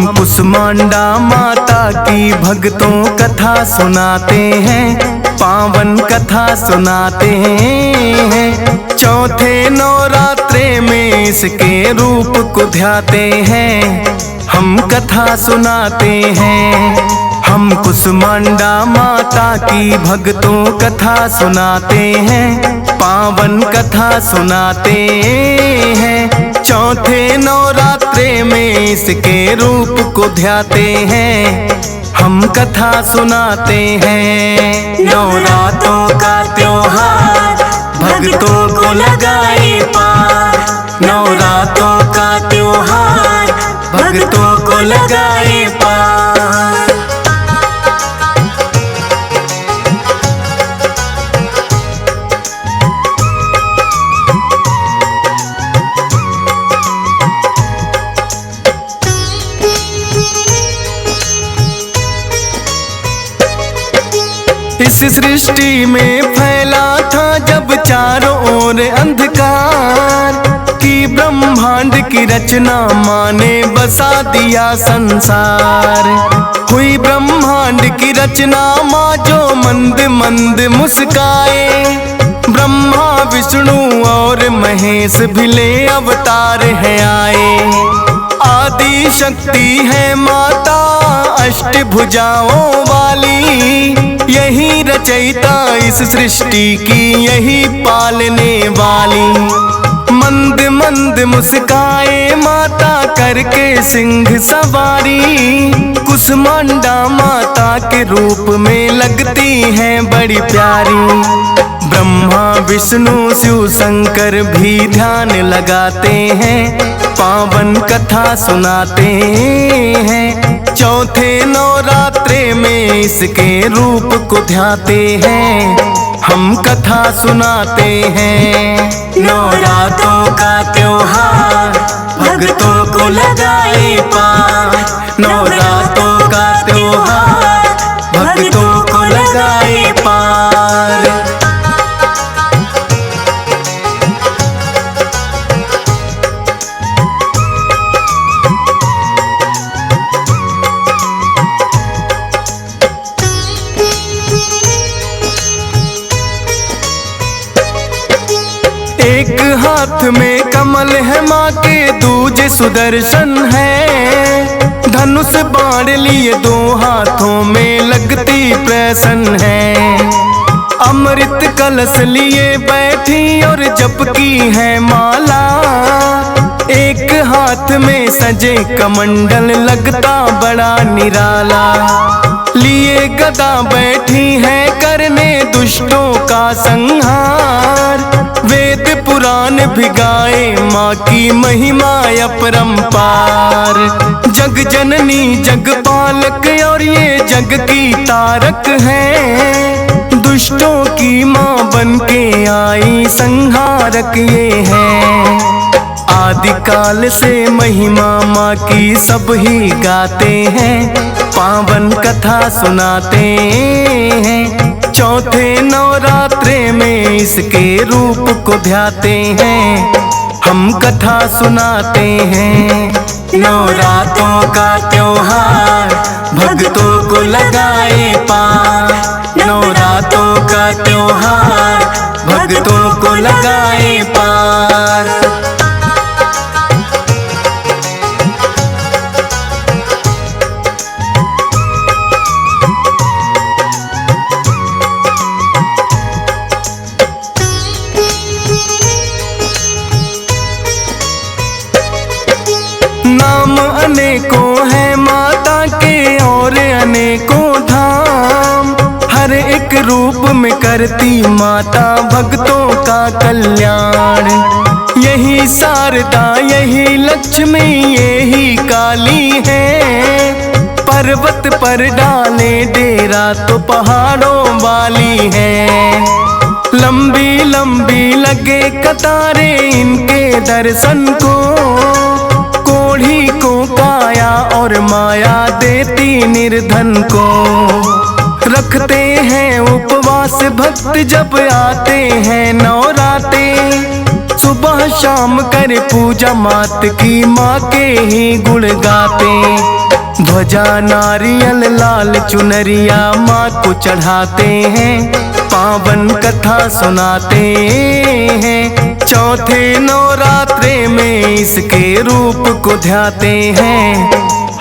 हम कुसमांडा माता की भक्तों कथा सुनाते हैं, पावन कथा सुनाते हैं। चौथे नवरात्रे में इसके रूप को ध्याते हैं, हम कथा सुनाते हैं। हम कुसमांडा माता की भक्तों कथा सुनाते हैं, पावन कथा सुनाते हैं। चौथे नवरात्रे में इसके रूप को ध्याते हैं, हम कथा सुनाते हैं। नवरात्रों का त्योहार भक्तों को लगाए पार, नवरात्रों का त्योहार भक्तों को लगाए पार। इस सृष्टि में फैला था जब चारों ओर अंधकार, कि ब्रह्मांड की रचना माँ ने बसा दिया संसार। हुई ब्रह्मांड की रचना माँ जो मंद मंद मुस्काए, ब्रह्मा विष्णु और महेश भी ले अवतार है आए। आदि शक्ति है माता अष्टभुजाओं वाली, यही रचयिता इस सृष्टि की, यही पालने वाली। मंद मंद मुस्काए माता करके सिंह सवारी, कुसमांडा माता के रूप में लगती है बड़ी प्यारी। ब्रह्मा विष्णु शिव शंकर भी ध्यान लगाते हैं, पावन कथा सुनाते हैं। चौथे नवरात्रे में इसके रूप को ध्याते हैं, हम कथा सुनाते हैं। नवरात्रों का त्योहार भक्तों को लगाए पार, नवरात्रों का त्योहार भक्तों को लगाए पार। एक हाथ में कमल है माँ के, दूजे सुदर्शन है। धनुष बाण लिए दो हाथों में लगती प्रसन्न है। अमृत कलश लिए बैठी और जपकी है माला, एक हाथ में सजे कमंडल लगता बड़ा निराला। लिए गदा बैठी है करने दुष्टों का संहार, वेद पुराण भी गाए माँ की महिमा अपरंपार। जग जननी जग पालक और ये जग की तारक है, दुष्टों की माँ बन के आई संहारक ये है। आदिकाल से महिमा माँ की सब ही गाते हैं, पावन कथा सुनाते हैं। चौथे नवरात्रे में इसके रूप को ध्याते हैं, हम कथा सुनाते हैं। नवरात्रों का त्योहार भक्तों को लगाए पार, नवरात्रों का त्योहार भक्तों को लगाए पार। नाम अनेकों है माता के और अनेकों धाम, हर एक रूप में करती माता भक्तों का कल्याण। यही शारदा यही लक्ष्मी यही काली है, पर्वत पर डाले डेरा तो पहाड़ों वाली है। लंबी लंबी लगे कतारे इनके दर्शन को, कोढ़ी को काया और माया देती निर्धन को। रखते हैं उपवास भक्त जब आते हैं नवराते, सुबह शाम करे पूजा मात की, माँ के ही गुण गाते। ध्वजा नारियल लाल चुनरिया माँ को चढ़ाते हैं, पावन कथा सुनाते हैं। चौथे नवरात्रे में इसके रूप को ध्याते हैं,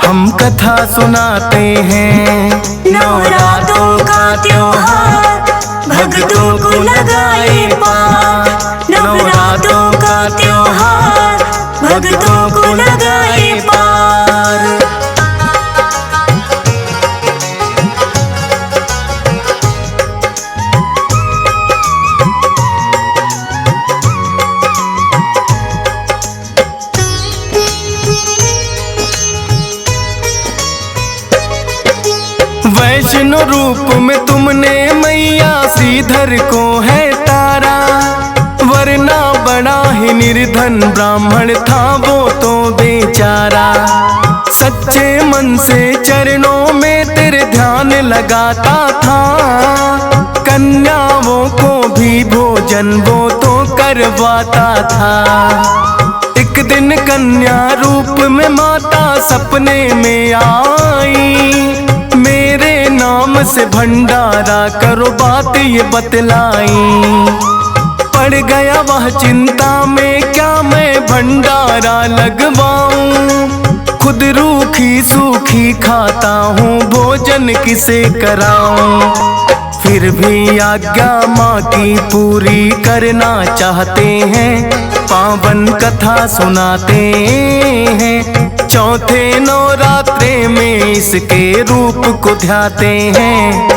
हम कथा सुनाते हैं। नवरात्रों का त्योहार भक्तों को लगाए पार, नवरात्रों का त्योहार भक्तों को लगाए पार। वैष्णो रूप में तुमने मैया श्रीधर को है तारा, वरना बड़ा ही निर्धन ब्राह्मण था वो तो बेचारा। सच्चे मन से चरणों में तेरे ध्यान लगाता था, कन्याओं को भी भोजन वो तो करवाता था। एक दिन कन्या रूप में माता सपने में आई, मेरे नाम से भंडारा करो बात ये बतलाई। पड़ गया वह चिंता में, क्या मैं भंडारा लगवाऊं, खुद रूखी सूखी खाता हूँ भोजन किसे कराऊं। फिर भी आज्ञा माँ की पूरी करना चाहते हैं, पावन कथा सुनाते हैं। चौथे नवरात्रे में इसके रूप को ध्याते हैं,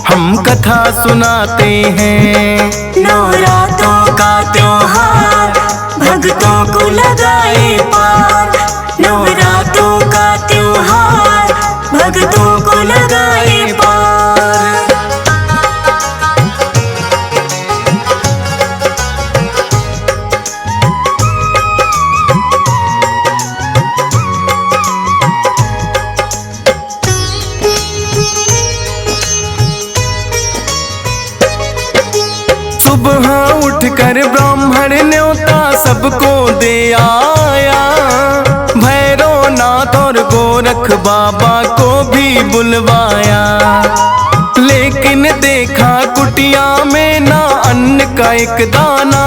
हम कथा सुनाते हैं। नवरात्रों का त्योहार भक्तों को लगाए पार, नवरात्रों का त्योहार भक्तों को लगाए पार। सुबह उठकर ब्राह्मण न्योता सबको दे आया, भैरव नाथ और गोरख बाबा को भी बुलवाया। लेकिन देखा कुटिया में ना अन्न का एक दाना,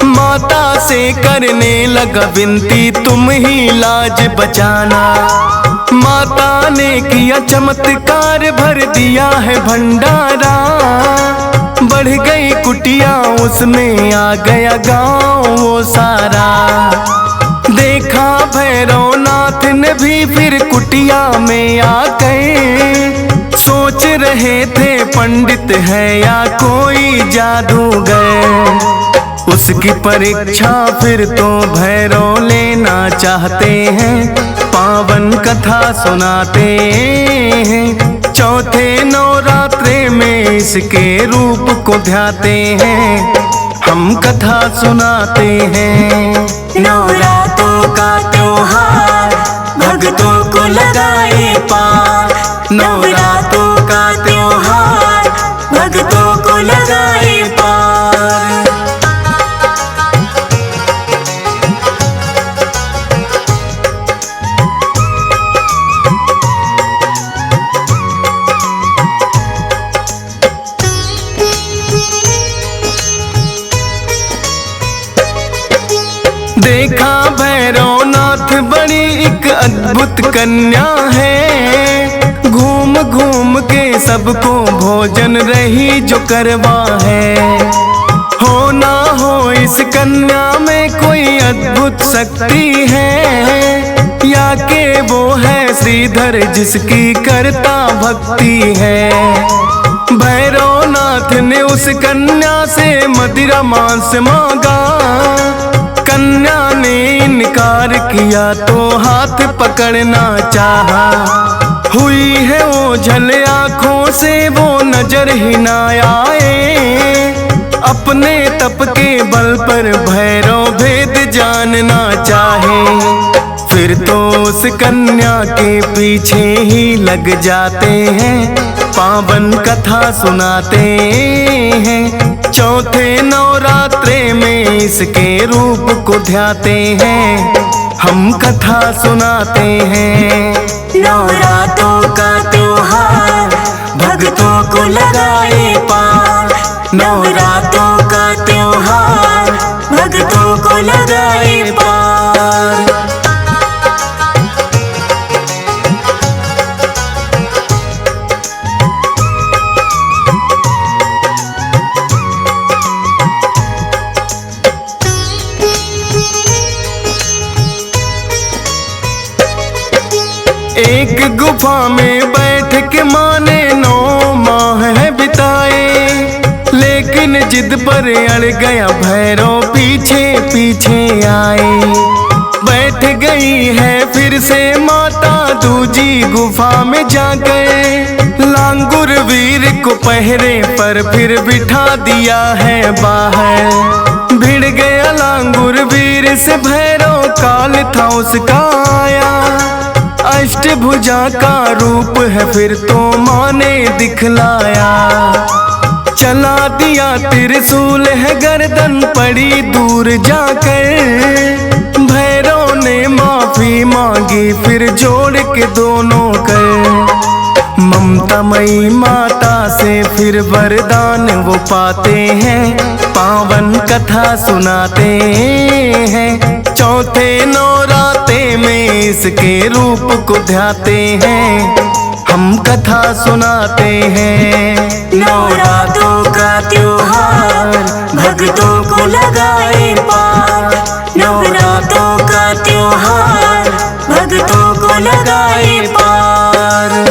माता से करने लगा विनती तुम ही लाज बचाना। माता ने किया चमत्कार भर दिया है भंडारा, बढ़ गई कुटिया उसमें आ गया गाँव वो सारा। देखा भैरव नाथ ने भी फिर कुटिया में आ गए, सोच रहे थे पंडित है या कोई जादूगर। उसकी परीक्षा फिर तो भैरव लेना चाहते हैं, पावन कथा सुनाते हैं। चौथे नवरात्रे में इसके रूप को ध्याते हैं, हम कथा सुनाते हैं। नवरात्रों का त्योहार भक्तों को लगाए पार, नवरात्रों का त्योहार भक्तों को लगाए पार। देखा भैरव नाथ बड़ी एक अद्भुत कन्या है, घूम घूम के सबको भोजन रही जो करवा है। हो ना हो इस कन्या में कोई अद्भुत शक्ति है, या के वो है श्रीधर जिसकी करता भक्ति है। भैरव नाथ ने उस कन्या से मदिरा मांस मांगा, कन्या ने इनकार किया तो हाथ पकड़ना चाहा। हुई है ओझल आँखों से वो नजर ही ना आए, अपने तप के बल पर भैरव भेद जानना चाहे। फिर तो उस कन्या के पीछे ही लग जाते हैं, पावन कथा सुनाते हैं। चौथे नवरात्रे में इसके रूप को ध्याते हैं, हम कथा सुनाते हैं। नवरात्रों का त्योहार भक्तों को लगाए पार, नवरात्रों का त्योहार भक्तों को लगाए पार। एक गुफा में बैठ के माने 9 माह है बिताए, लेकिन जिद पर अड़ गया भैरव पीछे पीछे आए। बैठ गई है फिर से माता दूजी गुफा में जाकर, लांगुर वीर को पहरे पर फिर बिठा दिया है बाहर। भिड़ गया लांगुर वीर से भैरव, काल था उसका आया। अष्टभुजा का रूप है फिर तो माँ ने दिखलाया। चला दिया त्रिशूल है गर्दन पड़ी दूर जाकर, भैरव ने माफी मांगी फिर जोड़ के दोनों कर। ममतामयी माता से फिर वरदान वो पाते हैं, पावन कथा सुनाते हैं। चौथे नवरात्रे में इसके रूप को ध्याते हैं, हम कथा सुनाते हैं। नवरात्रों का त्योहार भक्तों को लगाए पार, नवरात्रों का त्योहार भक्तों को लगाए पार।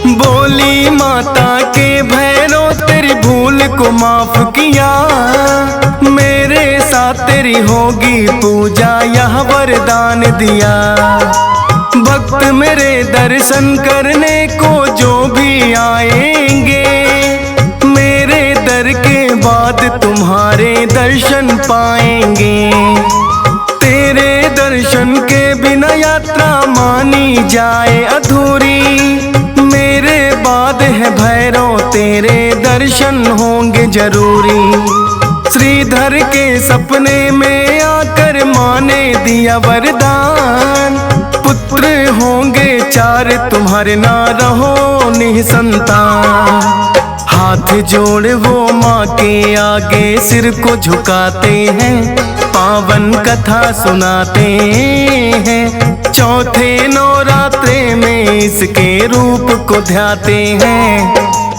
बोली माता के भैरव तेरी भूल को माफ किया, मेरे साथ तेरी होगी पूजा यह वरदान दिया। भक्त मेरे दर्शन करने को जो भी आएंगे, मेरे दर के बाद तुम्हारे दर्शन पाएंगे। तेरे दर्शन के बिना यात्रा मानी जाए अधूरी, मेरे बाद है भैरव तेरे दर्शन होंगे जरूरी। श्रीधर के सपने में आकर माँ ने दिया वरदान, पुत्र होंगे 4 तुम्हारे ना रहो निसंतान। हाथ जोड़ वो माँ के आगे सिर को झुकाते हैं, पावन कथा सुनाते हैं। चौथे नवरात्रे में इसके रूप को ध्याते हैं,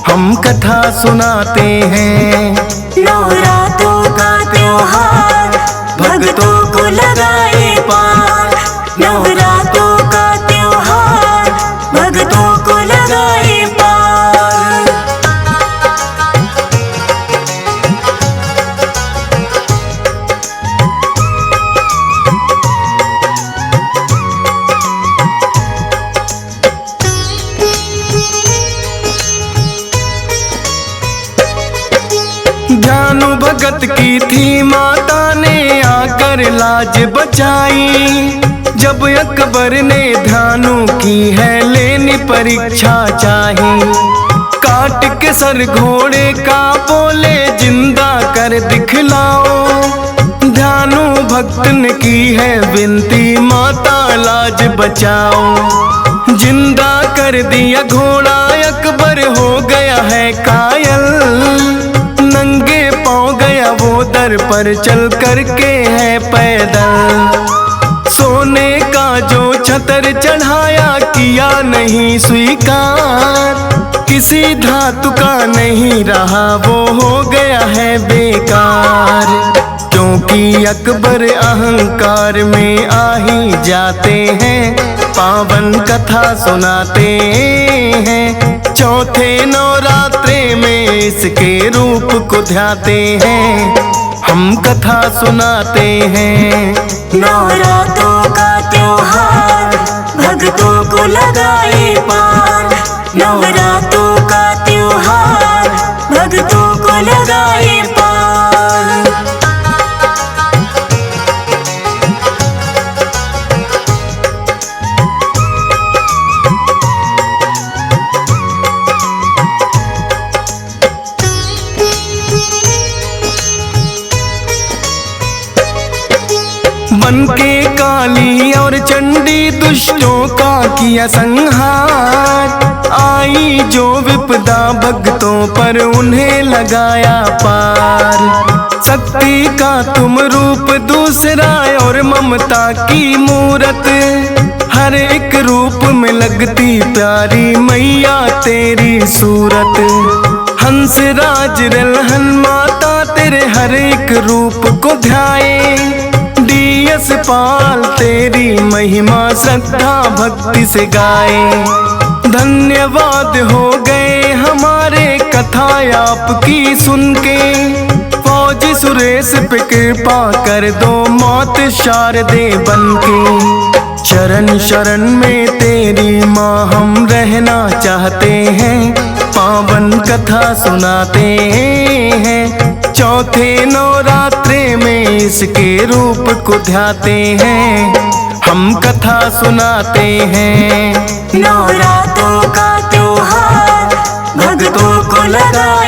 हम कथा सुनाते हैं। नवरात्रों का त्योहार भक्तों को लगाए पार, नवरात्रों का त्योहार भक्तों को लगाए पार। ध्यानु भगत की थी माता ने आकर लाज बचाई, जब अकबर ने ध्यानु की है लेनी परीक्षा चाही। काट के सर घोड़े का बोले जिंदा कर दिखलाओ, ध्यानु भक्त ने की है विनती माता लाज बचाओ। जिंदा कर दिया घोड़ा अकबर हो गया है कायल, नंगे पाँव गया वो दर पर चल करके है पैदल। सोने का जो छतर चढ़ाया किया नहीं स्वीकार, किसी धातु का नहीं रहा वो हो गया है बेकार। क्योंकि अकबर अहंकार में आ ही जाते हैं, पावन कथा सुनाते हैं। चौथे नवरात्रे में इसके रूप को ध्याते हैं, हम कथा सुनाते हैं। नवरात्रों का त्योहार भक्तों को लगाए पार, नवरात्रों का त्योहार काली और चंडी दुष्टों का किया संहार। आई जो विपदा भक्तों पर उन्हें लगाया पार। शक्ति का तुम रूप दूसरा और ममता की मूरत, हर एक रूप में लगती प्यारी मैया तेरी सूरत। हंस राज रलहन माता तेरे हर एक रूप को ध्याए। डीएस पाल तेरी महिमा श्रद्धा भक्ति से गाए। धन्यवाद हो गए हमारे कथा आपकी सुन के। फौजी सुरेश पे कृपा कर दो मौत शारदे बनके। चरण शरण में तेरी माँ हम रहना चाहते हैं। पावन कथा सुनाते हैं। चौथे नवरात्रे में इसके रूप को ध्याते हैं। हम कथा सुनाते हैं। नवरात्रों का त्योहार भक्तों को लगाए